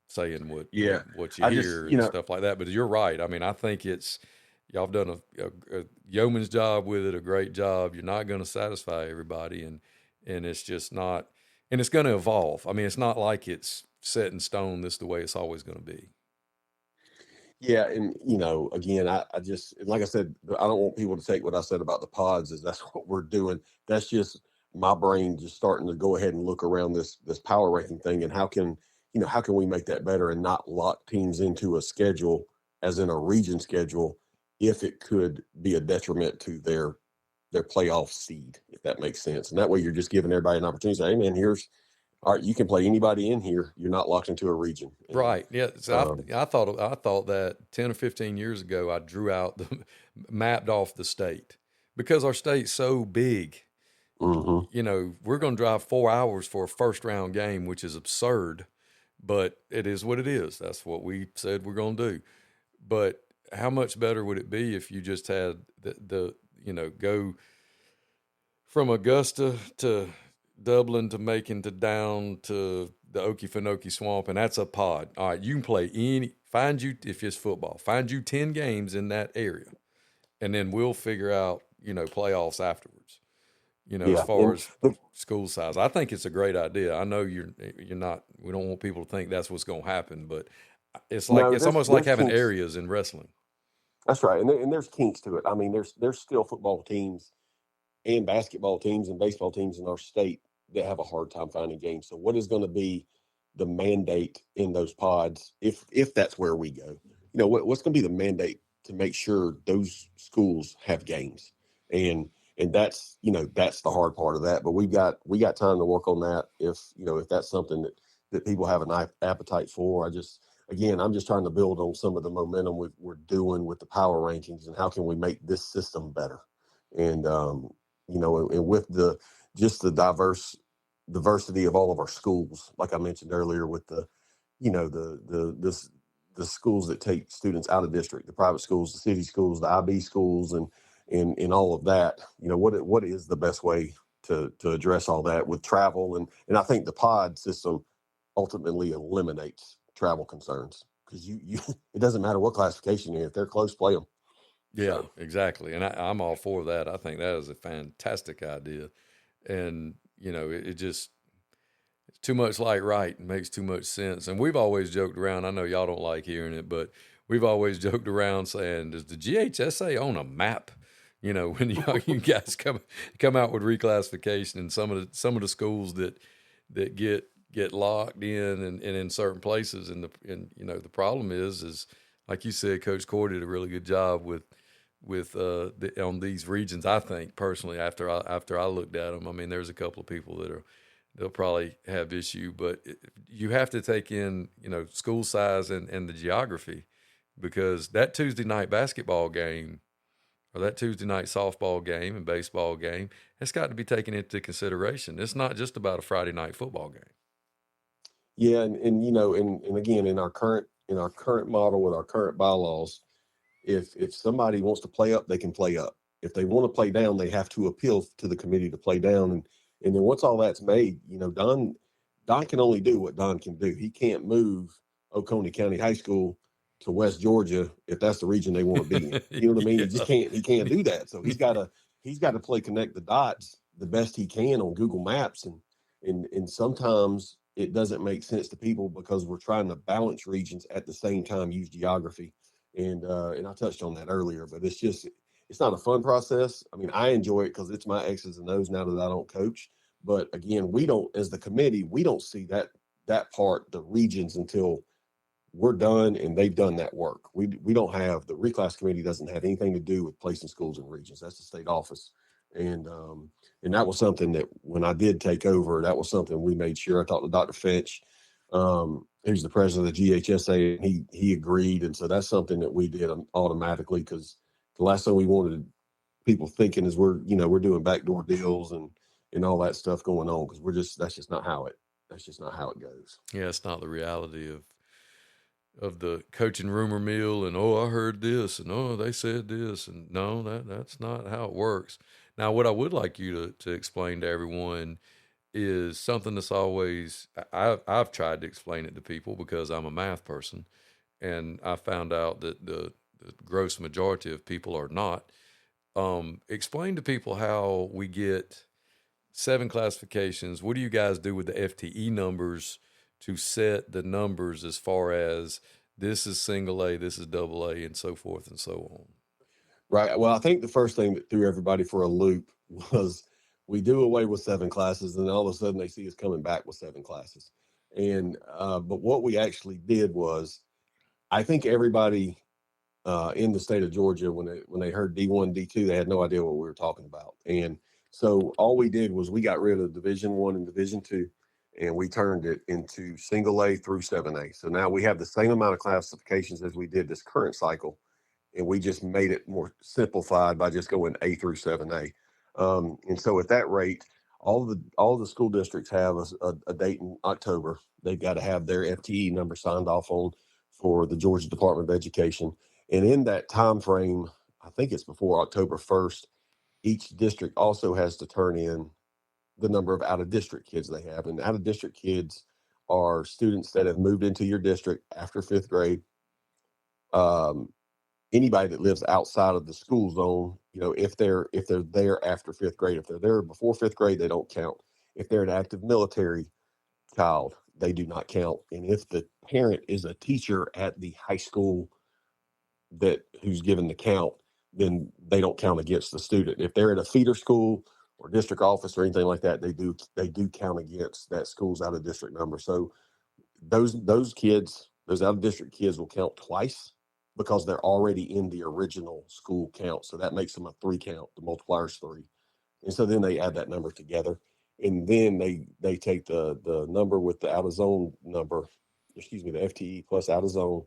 saying what you hear and stuff like that. But you're right. I mean, I think y'all have done a yeoman's job with it, a great job. You're not going to satisfy everybody, and it's just not, and it's going to evolve. I mean, it's not like it's set in stone. This is the way it's always going to be. Yeah, and again, I just, like I said, I don't want people to take what I said about the pods as that's what we're doing. That's just my brain just starting to go ahead and look around this power ranking thing, and how can we make that better and not lock teams into a schedule, as in a region schedule, if it could be a detriment to their playoff seed, if that makes sense. And that way you're just giving everybody an opportunity to say, hey man, all right, you can play anybody in here. You're not locked into a region. Right. Yeah. So I thought that 10 or 15 years ago, I drew out mapped off the state because our state's so big. Mm-hmm. We're going to drive 4 hours for a first round game, which is absurd, but it is what it is. That's what we said we're going to do. But how much better would it be if you just had go from Augusta to Dublin to Macon to down to the Okefenokee Swamp, and that's a pod. All right, you can play if it's football, find you 10 games in that area, and then we'll figure out, playoffs afterwards. As far as school size, I think it's a great idea. I know you're not. We don't want people to think that's what's going to happen, but it's like it's almost like having areas in wrestling. That's right, and there's kinks to it. I mean, there's still football teams and basketball teams and baseball teams in our state that have a hard time finding games. So what is going to be the mandate in those pods if that's where we go? What's going to be the mandate to make sure those schools have games. And that's, that's the hard part of that. But we got time to work on that if that's something that people have an appetite for. I'm just trying to build on some of the momentum we're doing with the power rankings and how can we make this system better. And and with the diversity of all of our schools, like I mentioned earlier, with the you know the schools that take students out of district, the private schools, the city schools, the IB schools, and all of that. What is the best way to address all that with travel, and I think the pod system ultimately eliminates travel concerns, because you it doesn't matter what classification you're in. If they're close, play them. Yeah, So exactly. And I'm all for that. I think that is a fantastic idea. And, it just, it's too much like right, and makes too much sense. And we've always joked around, I know y'all don't like hearing it, but we've always joked around saying, does the GHSA own a map? When you guys come out with reclassification, and some of the schools that get locked in and in certain places, and the problem is like you said, Coach Curt did a really good job on these regions. I think personally, after I looked at them, I mean, there's a couple of people they'll probably have issue, but you have to take in school size and the geography, because that Tuesday night basketball game or that Tuesday night softball game and baseball game, it's got to be taken into consideration. It's not just about a Friday night football game. yeah, and again, in our current model with our current bylaws, if somebody wants to play up, they can play up. If they want to play down, they have to appeal to the committee to play down. And then once all that's made, Don can only do what Don can do. He can't move Oconee County High School to West Georgia if that's the region they want to be in. You know what I mean? Yeah. He can't do that. So he's got to play connect the dots the best he can on Google Maps. And sometimes it doesn't make sense to people because we're trying to balance regions at the same time, use geography. And I touched on that earlier, but it's not a fun process. I mean, I enjoy it because it's my X's and O's now that I don't coach. But again, we don't, as the committee, we don't see that part, the regions, until we're done and they've done that work. We don't have, the reclass committee doesn't have anything to do with placing schools in regions. That's the state office. And that was something that when I did take over, that was something we made sure. I talked to Dr. Finch, who's the president of the GHSA, and he agreed. And so that's something that we did automatically, because the last thing we wanted people thinking is we're doing backdoor deals and all that stuff going on, because that's just not how it goes. Yeah, it's not the reality of the coaching rumor mill, and I heard this, and they said this, and no, that's not how it works. Now, what I would like you to explain to everyone is something that's always, I've tried to explain it to people because I'm a math person, and I found out that the gross majority of people are not. Explain to people how we get 7 classifications. What do you guys do with the FTE numbers to set the numbers as far as this is single A, this is double A, and so forth and so on? Right. Well, I think the first thing that threw everybody for a loop was we do away with 7 classes, and all of a sudden they see us coming back with 7 classes. And but what we actually did was, I think everybody in the state of Georgia, when they heard D1, D2, they had no idea what we were talking about. And so all we did was we got rid of Division 1 and Division 2, and we turned it into single A through 7A. So now we have the same amount of classifications as we did this current cycle, and we just made it more simplified by just going A through 7A. And so at that rate, all the school districts have a date in October. They've got to have their FTE number signed off on for the Georgia Department of Education. And in that time frame, I think it's before October 1st, each district also has to turn in the number of out-of-district kids they have. And out-of-district kids are students that have moved into your district after 5th grade. Anybody that lives outside of the school zone, if they're there after 5th grade, if they're there before 5th grade, they don't count. If they're an active military child, they do not count. And if the parent is a teacher at the high school who's given the count, then they don't count against the student. If they're at a feeder school or district office or anything like that, they do count against that school's out of district number. So those kids, those out of district kids, will count twice because they're already in the original school count. So that makes them a 3 count. The multiplier is 3. And so then they add that number together. And then they take the number with the out of zone number, excuse me, the FTE plus out of zone,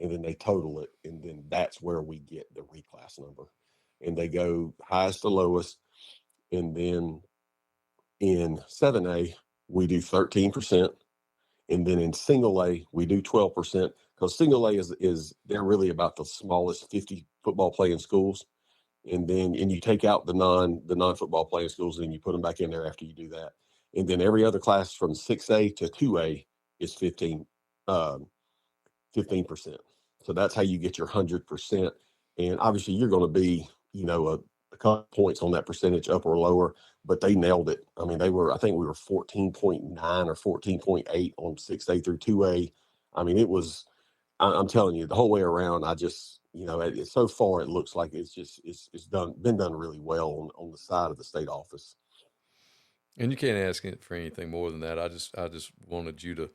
and then they total it. And then that's where we get the reclass number. And they go highest to lowest. And then in 7A, we do 13%. And then in single A, we do 12%, because single A is they're really about the smallest 50 football playing schools. And you take out the non football playing schools, and you put them back in there after you do that. And then every other class from 6A to 2A is 15%. So that's how you get your 100%. And obviously you're going to be, a couple points on that percentage up or lower, but they nailed it. I mean, I think we were 14.9 or 14.8 on 6A through 2A. I mean, I'm telling you, the whole way around, so far it looks like it's been done really well on the side of the state office. And you can't ask it for anything more than that. I just wanted you to,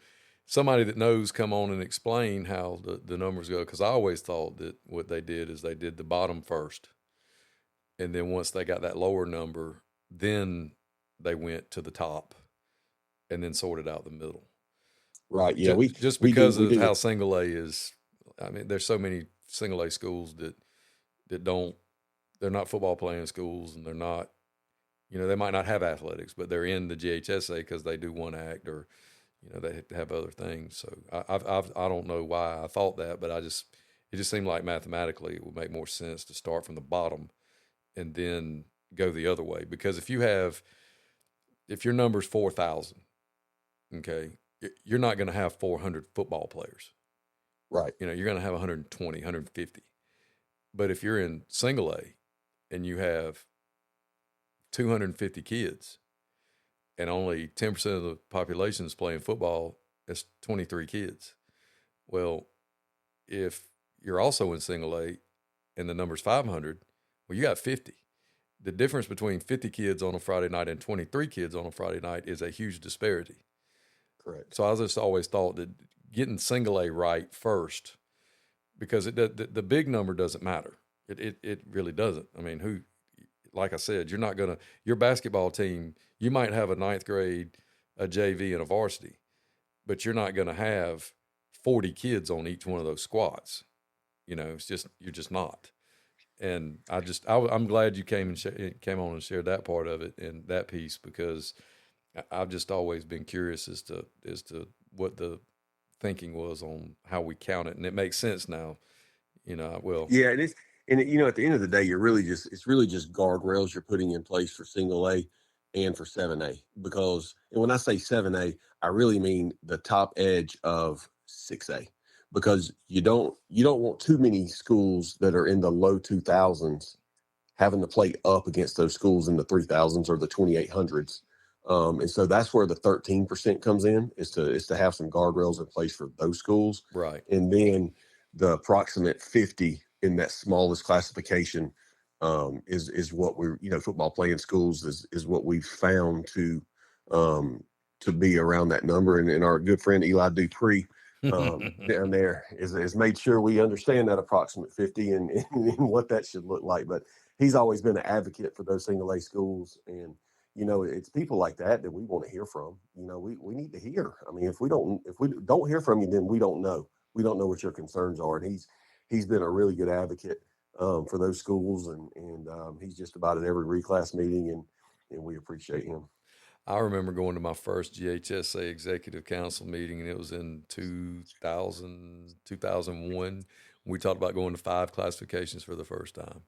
somebody that knows, come on and explain how the numbers go. Because I always thought that what they did is they did the bottom first, and then once they got that lower number, then they went to the top, and then sorted out the middle. Right. Yeah. Just because of how single A is. I mean, there's so many single A schools that they're not football playing schools, and they're not, they might not have athletics, but they're in the GHSA because they do one act, or, they have other things. So I don't know why I thought that, but it just seemed like mathematically it would make more sense to start from the bottom and then go the other way. Because if your number's 4,000, okay, you're not going to have 400 football players. Right. You're going to have 120, 150. But if you're in single A and you have 250 kids and only 10% of the population is playing football, that's 23 kids. Well, if you're also in single A and the number's 500, well, you got 50. The difference between 50 kids on a Friday night and 23 kids on a Friday night is a huge disparity. Correct. So I just always thought that getting single A right first, because the big number doesn't matter. It really doesn't. I mean, like I said, you're not going to, your basketball team, you might have a ninth grade, a JV, and a varsity, but you're not going to have 40 kids on each one of those squads. You're just not. And I'm glad you came on and shared that part of it and that piece, because I've just always been curious as to what the thinking was on how we count it, and it makes sense now. Yeah, it is. And at the end of the day, it's really just guardrails you're putting in place for single A and for 7A. Because, and when I say 7A, I really mean the top edge of 6A, because you don't want too many schools that are in the low 2000s having to play up against those schools in the 3000s or the 2800s. And so that's where the 13% comes in, is to have some guardrails in place for those schools. Right. And then the approximate 50 in that smallest classification is what we're, football playing schools is what we've found to be around that number. And our good friend Eli Dupree down there is made sure we understand that approximate 50 and what that should look like. But he's always been an advocate for those single A schools. And, it's people like that we want to hear from. We need to hear. I mean, if we don't hear from you, then we don't know. We don't know what your concerns are. And he's been a really good advocate for those schools. And he's just about at every reclass meeting, and we appreciate him. I remember going to my first GHSA executive council meeting, and it was in 2001. We talked about going to 5 classifications for the first time.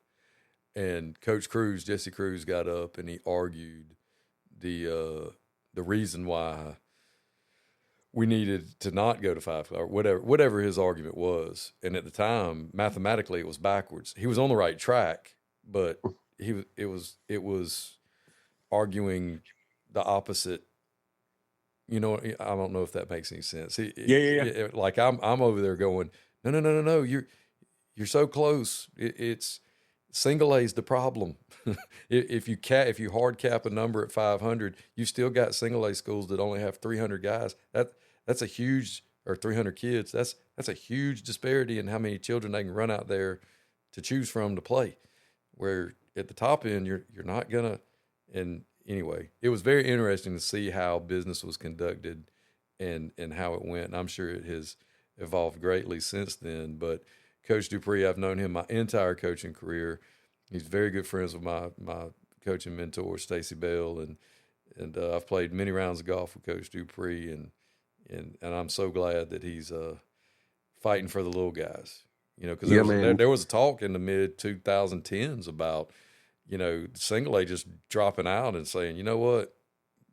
And Coach Cruz, Jesse Cruz, got up and he argued the reason why we needed to not go to 5, or whatever his argument was. And at the time, mathematically, it was backwards. He was on the right track, but it was arguing the opposite. I don't know if that makes any sense. Yeah. Like I'm over there going, no. You're so close. It's single A is the problem. If you hard cap a number at 500, you still got single A schools that only have 300 guys. That's a huge or 300 kids, that's a huge disparity in how many children they can run out there to choose from to play. Where at the top end, you're not gonna. And anyway, it was very interesting to see how business was conducted and how it went. And I'm sure it has evolved greatly since then. But Coach Dupree, I've known him my entire coaching career. He's very good friends with my coaching mentor, Stacy Bell, and I've played many rounds of golf with Coach Dupree, and I'm so glad that he's fighting for the little guys. You know, because there was a talk in the mid 2010s about, you know, single A just dropping out and saying, you know what,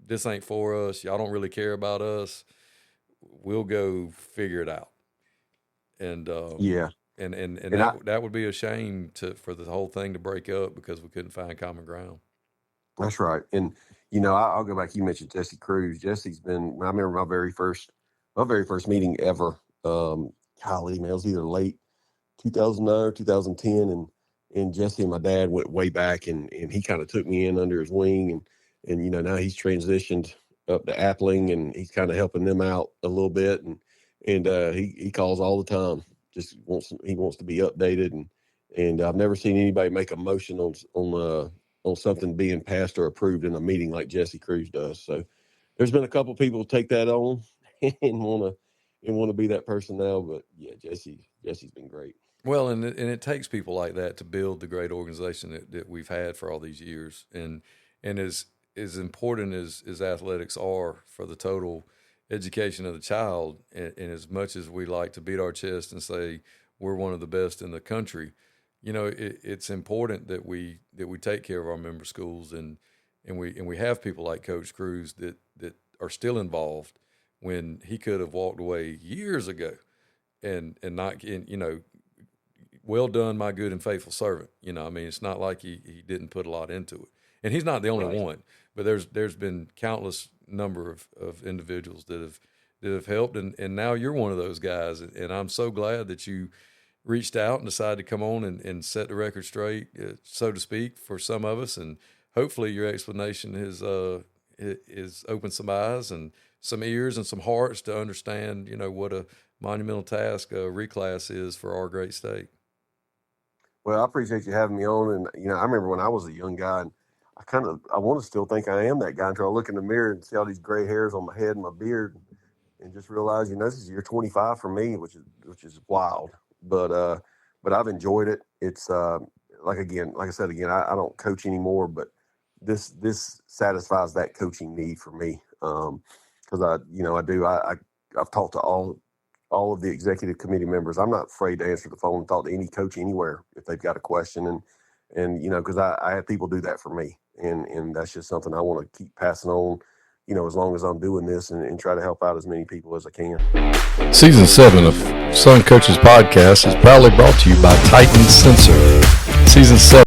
this ain't for us. Y'all don't really care about us. We'll go figure it out. And and that would be a shame for the whole thing to break up because we couldn't find common ground. That's right. And you know, I'll go back. You mentioned Jesse Cruz. Jesse's been. I remember my very first meeting ever. Golly, man, it was either late 2009 or 2010, and Jesse and my dad went way back, and he kind of took me in under his wing, and you know, now he's transitioned up to Appling, and he's kind of helping them out a little bit, and he calls all the time. Just he wants to be updated, and I've never seen anybody make a motion on something being passed or approved in a meeting like Jesse Cruz does. So there's been a couple people take that on and want to be that person now. But yeah, Jesse's been great. Well, and it takes people like that to build the great organization that we've had for all these years. And as important as athletics are for the total education of the child, and as much as we like to beat our chest and say we're one of the best in the country, you know, it's important that we take care of our member schools, and we have people like Coach Cruz that are still involved when he could have walked away years ago, and not, you know, well done, my good and faithful servant. You know, I mean, it's not like he didn't put a lot into it, and he's not the only one. But there's been countless number of individuals that have helped, and now you're one of those guys, and I'm so glad that you reached out and decided to come on and set the record straight, so to speak, for some of us. And hopefully your explanation has opened some eyes and some ears and some hearts to understand, you know, what a monumental task a reclass is for our great state. Well, I appreciate you having me on. And, you know, I remember when I was a young guy, and I want to still think I am that guy until I look in the mirror and see all these gray hairs on my head and my beard, and just realize, you know, this is year 25 for me, which is wild. But I've enjoyed it. It's like I said again, I don't coach anymore, but this satisfies that coaching need for me. Because I've talked to all of the executive committee members. I'm not afraid to answer the phone and talk to any coach anywhere if they've got a question, and you know, because I have people do that for me, and that's just something I want to keep passing on, you know, as long as I'm doing this, and try to help out as many people as I can. Season 7 of Sun Coaches Podcast is proudly brought to you by Titan Sensor. Season 7